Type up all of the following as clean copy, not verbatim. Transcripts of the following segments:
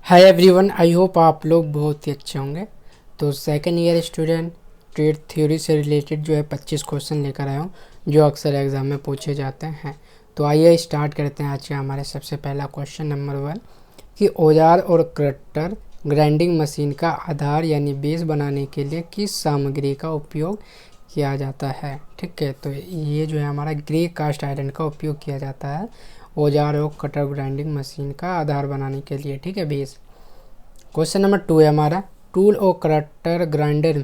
Hi everyone, I hope आप लोग बहुत ही अच्छे होंगे। तो second year student trade theory से रिलेटेड जो है 25 क्वेश्चन लेकर आया हूँ जो अक्सर एग्ज़ाम में पूछे जाते हैं। तो आइए स्टार्ट करते हैं आज के हमारे सबसे पहला क्वेश्चन नंबर 1 कि औजार और कटर ग्राइंडिंग मशीन का आधार यानी बेस बनाने के लिए किस सामग्री का उपयोग किया जाता है। ठीक है, तो ये जो है हमारा ग्रे कास्ट आयरन का उपयोग किया जाता है औजार और कटर ग्राइंडिंग मशीन का आधार बनाने के लिए। ठीक है, बेस। क्वेश्चन नंबर 2 है हमारा टूल और कटर ग्राइंडर।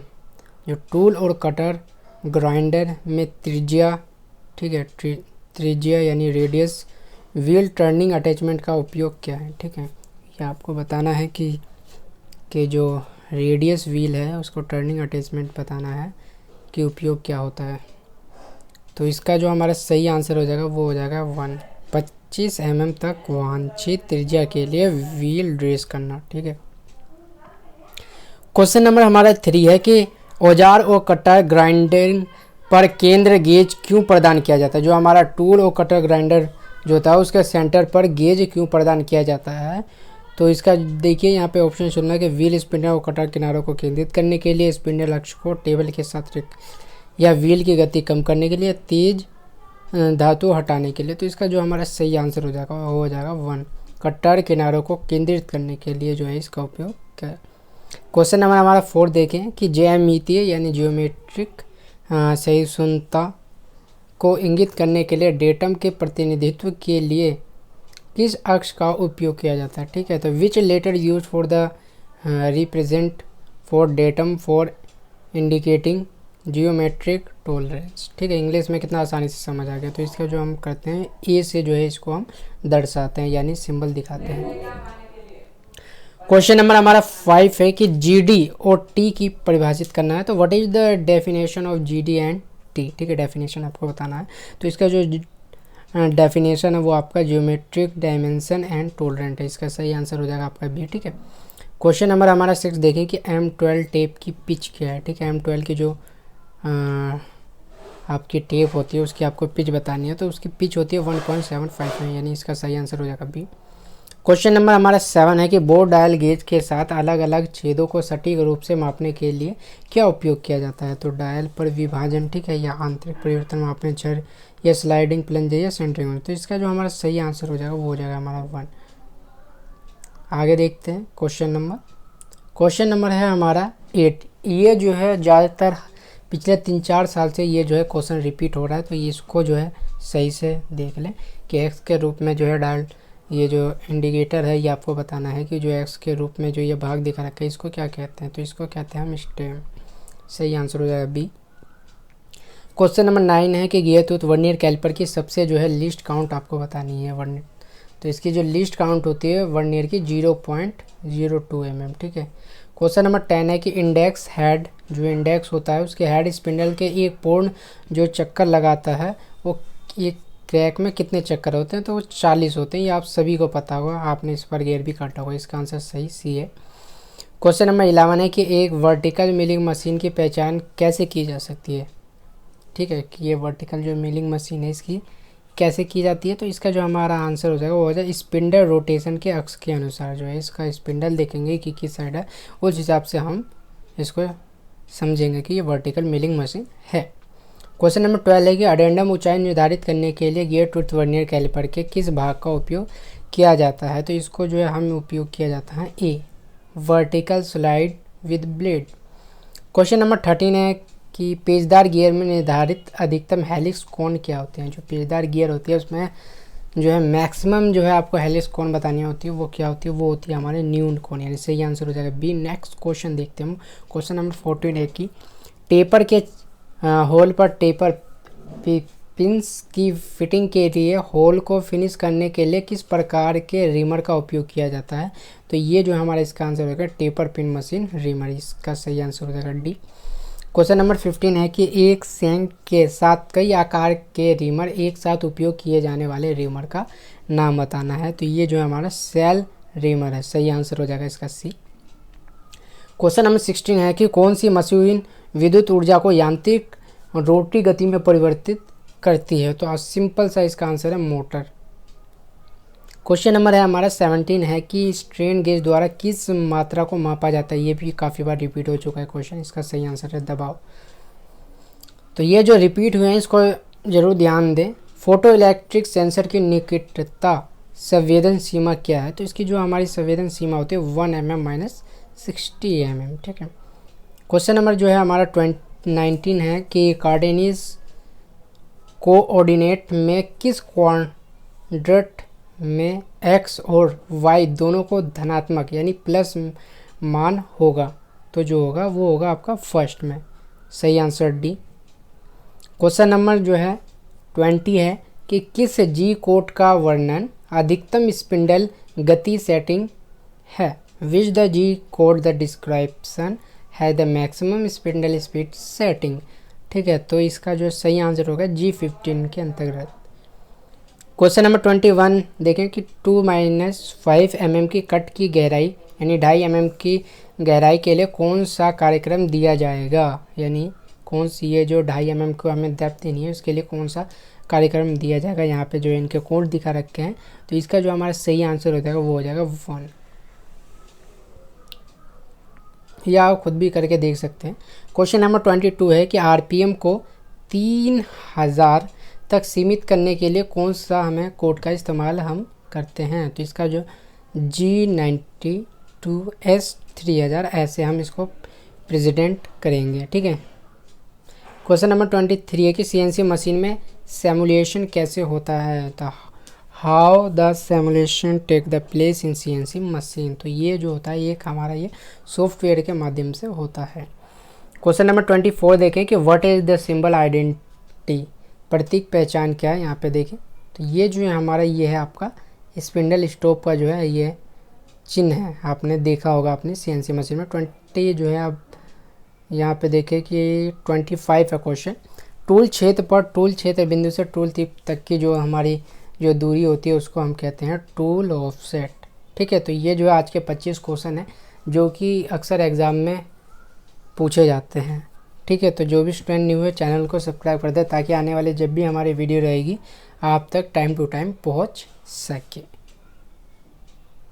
जो टूल और कटर ग्राइंडर में त्रिज्या, ठीक है, त्रिज्या यानी रेडियस व्हील टर्निंग अटैचमेंट का उपयोग क्या है। ठीक है, ये आपको बताना है कि जो रेडियस व्हील है उसको टर्निंग अटैचमेंट बताना है कि उपयोग क्या होता है। तो इसका जो हमारा सही आंसर हो जाएगा वो हो जाएगा 25 mm तक वांछित त्रिज्या के लिए व्हील ड्रेस करना। ठीक है, क्वेश्चन नंबर हमारा 3 है कि औजार और कटर ग्राइंडिंग पर केंद्र गेज क्यों प्रदान किया जाता है। जो हमारा टूल और कटर ग्राइंडर जो होता है उसके सेंटर पर गेज क्यों प्रदान किया जाता है। तो इसका देखिए यहाँ पे ऑप्शन चुनना है कि व्हील स्पिंडल और कटर किनारों को केंद्रित करने के लिए, स्पिंडल अक्ष को टेबल के साथ या व्हील की गति कम करने के लिए, तेज धातु हटाने के लिए। तो इसका जो हमारा सही आंसर हो जाएगा वो हो जाएगा 1 कटर किनारों को केंद्रित करने के लिए जो है इसका उपयोग क्या। क्वेश्चन नंबर हमारा 4 देखें कि ज्यामितीय यानी ज्योमेट्रिक सहिष्णुता को इंगित करने के लिए डेटम के प्रतिनिधित्व के लिए किस अक्ष का उपयोग किया जाता है। ठीक है, तो which letter use for the represent for datum for indicating geometric tolerance. ठीक है, इंग्लिश में कितना आसानी से समझ आ गया। तो इसका जो हम करते हैं ए से जो है इसको हम दर्शाते हैं यानी सिंबल दिखाते हैं। क्वेश्चन नंबर हमारा 5 है कि जीडी और टी की परिभाषित करना है। तो what is the definition of GD and T. ठीक है, डेफिनेशन आपको बताना है। तो इसका जो डेफिनेशन है वो आपका ज्योमेट्रिक डायमेंशन एंड टॉलरेंट है। इसका सही आंसर हो जाएगा आपका बी। ठीक है, क्वेश्चन नंबर हमारा 6 देखें कि M12 टेप की पिच क्या है। ठीक है, M12 की जो आपकी टेप होती है उसकी आपको पिच बतानी है। तो उसकी पिच होती है 1.75 में, यानी इसका सही आंसर हो जाएगा बी। क्वेश्चन नंबर हमारा 7 है कि बोर डायल गेज के साथ अलग अलग छेदों को सटीक रूप से मापने के लिए क्या उपयोग किया जाता है। तो डायल पर विभाजन, ठीक है, या आंतरिक परिवर्तन मापने, छड़ या स्लाइडिंग प्लंजर या सेंटरिंग। तो इसका जो हमारा सही आंसर हो जाएगा वो हो जाएगा हमारा 1। आगे देखते हैं क्वेश्चन नंबर है हमारा 8। ये जो है ज़्यादातर पिछले 3-4 साल से ये जो है क्वेश्चन रिपीट हो रहा है। तो इसको जो है सही से देख लें कि एक्स के रूप में जो है डायल, ये जो इंडिकेटर है ये आपको बताना है कि जो एक्स के रूप में जो ये भाग दिखा रखा है इसको क्या कहते हैं। तो इसको कहते हैं हम स्टेम। सही आंसर हो जाएगा बी। क्वेश्चन नंबर 9 है कि गियर टूथ वर्नियर कैलिपर की सबसे जो है लिस्ट काउंट आपको बतानी है वर्नियर। तो इसकी जो लिस्ट काउंट होती है वर्नियर की 0.02 mm। ठीक है, क्वेश्चन नंबर 10 है कि इंडेक्स हेड, जो इंडेक्स होता है उसके हेड स्पिंडल के एक पूर्ण जो चक्कर लगाता है वो एक क्रैक में कितने चक्कर होते हैं। तो वो 40 होते हैं। ये आप सभी को पता होगा, आपने इस पर गियर भी काटा होगा। इसका आंसर सही सी है। क्वेश्चन नंबर 11 है कि एक वर्टिकल मिलिंग मशीन की पहचान कैसे की जा सकती है। ठीक है, कि ये वर्टिकल जो मिलिंग मशीन है इसकी कैसे की जाती है। तो इसका जो हमारा आंसर हो जाएगा वो हो जाए स्पिंडल रोटेशन के अक्ष के अनुसार जो है इसका स्पिंडल देखेंगे कि किस साइड है, उस हिसाब से हम इसको समझेंगे कि ये वर्टिकल मिलिंग मशीन है। क्वेश्चन नंबर 12 है कि अडेंडम ऊंचाई निर्धारित करने के लिए गियर टूथ वर्नियर कैलिपर के किस भाग का उपयोग किया जाता है। तो इसको जो है हम उपयोग किया जाता है a vertical slide with blade. Question number 13 है कि पेचदार गियर में निर्धारित अधिकतम हेलिक्स कोण क्या होते हैं। जो पेचदार गियर होती है उसमें जो है मैक्सिमम जो है आपको हेलिक्स कोण बतानी होती है वो क्या होती है, वो होती है हमारे न्यून कोण, यानी सही आंसर हो जाएगा बी। नेक्स्ट क्वेश्चन देखते हैं हम। क्वेश्चन नंबर 14 है कि टेपर के होल पर टेपर पिंस की फिटिंग के लिए होल को फिनिश करने के लिए किस प्रकार के रिमर का उपयोग किया जाता है। तो ये जो हमारा इसका आंसर होगा टेपर पिन मशीन रिमर। इसका सही आंसर हो जाएगा डी। क्वेश्चन नंबर 15 है कि एक शैंक के साथ कई आकार के रिमर एक साथ उपयोग किए जाने वाले रिमर का नाम बताना है। तो ये जो है हमारा सेल रिमर है। सही आंसर हो जाएगा इसका सी। क्वेश्चन नंबर 16 है कि कौन सी मशीन विद्युत ऊर्जा को यांत्रिक रोटरी गति में परिवर्तित करती है। तो सिंपल सा इसका आंसर है मोटर। क्वेश्चन नंबर है हमारा 17 है कि स्ट्रेन गेज द्वारा किस मात्रा को मापा जाता है। ये भी काफ़ी बार रिपीट हो चुका है क्वेश्चन। इसका सही आंसर है दबाव। तो ये जो रिपीट हुए हैं इसको ज़रूर ध्यान दें। फोटो इलेक्ट्रिक सेंसर की निकटता संवेदन सीमा क्या है। तो इसकी जो हमारी संवेदन सीमा होती है 1 mm - 60 mm। ठीक है। क्वेश्चन नंबर जो है हमारा 19 है कि कार्टेशियन कोऑर्डिनेट में किस क्वाड्रेंट में x और y दोनों को धनात्मक यानी प्लस मान होगा। तो जो होगा वो होगा आपका फर्स्ट में। सही आंसर डी। क्वेश्चन नंबर जो है 20 है कि किस जी कोड का वर्णन अधिकतम स्पिंडल गति सेटिंग है। Which the G code the description है the maximum spindle speed setting. ठीक है। तो इसका जो सही आंसर होगा G15 के अंतर्गत। क्वेश्चन नंबर 21 देखें कि 2 - 5 mm की कट की गहराई यानी 2.5 mm की गहराई के लिए कौन सा कार्यक्रम दिया जाएगा। यानी कौन सी ये जो 2.5 mm को हमें डेप्थ देनी है उसके लिए कौन सा कार्यक्रम दिया जाएगा। यहाँ पे जो इनके कोड दिखा रखे हैं तो इसका जो हमारा सही आंसर हो जाएगा वो हो जाएगा 1। या आप खुद भी करके देख सकते हैं। क्वेश्चन नंबर 22 है कि RPM को 3000 तक सीमित करने के लिए कौन सा हमें कोड का इस्तेमाल हम करते हैं। तो इसका जो G92S3000 ऐसे हम इसको प्रेजेंट करेंगे। ठीक है। क्वेश्चन नंबर 23 है कि CNC मशीन में सिमुलेशन कैसे होता है। तो how the simulation take the place in CNC machine. तो ये जो होता है ये हमारा ये सॉफ्टवेयर के माध्यम से होता है। क्वेश्चन नंबर 24 देखें कि what is the symbol identity. प्रतीक पहचान क्या है। यहाँ पे देखें तो ये जो है हमारा ये है आपका स्पिंडल स्टॉप का जो है ये चिन्ह है। आपने देखा होगा अपनी CNC मशीन में। 20 जो है आप यहाँ पे देखें कि 25 है क्वेश्चन। टूल क्षेत्र पर टूल क्षेत्र बिंदु से टूल टिप तक की जो हमारी जो दूरी होती है उसको हम कहते हैं टूल ऑफसेट। ठीक है। तो ये जो है आज के 25 क्वेश्चन है जो कि अक्सर एग्ज़ाम में पूछे जाते हैं। ठीक है। तो जो भी स्टूडेंट न्यू है चैनल को सब्सक्राइब कर दे ताकि आने वाले जब भी हमारी वीडियो रहेगी आप तक टाइम टू टाइम पहुंच सके।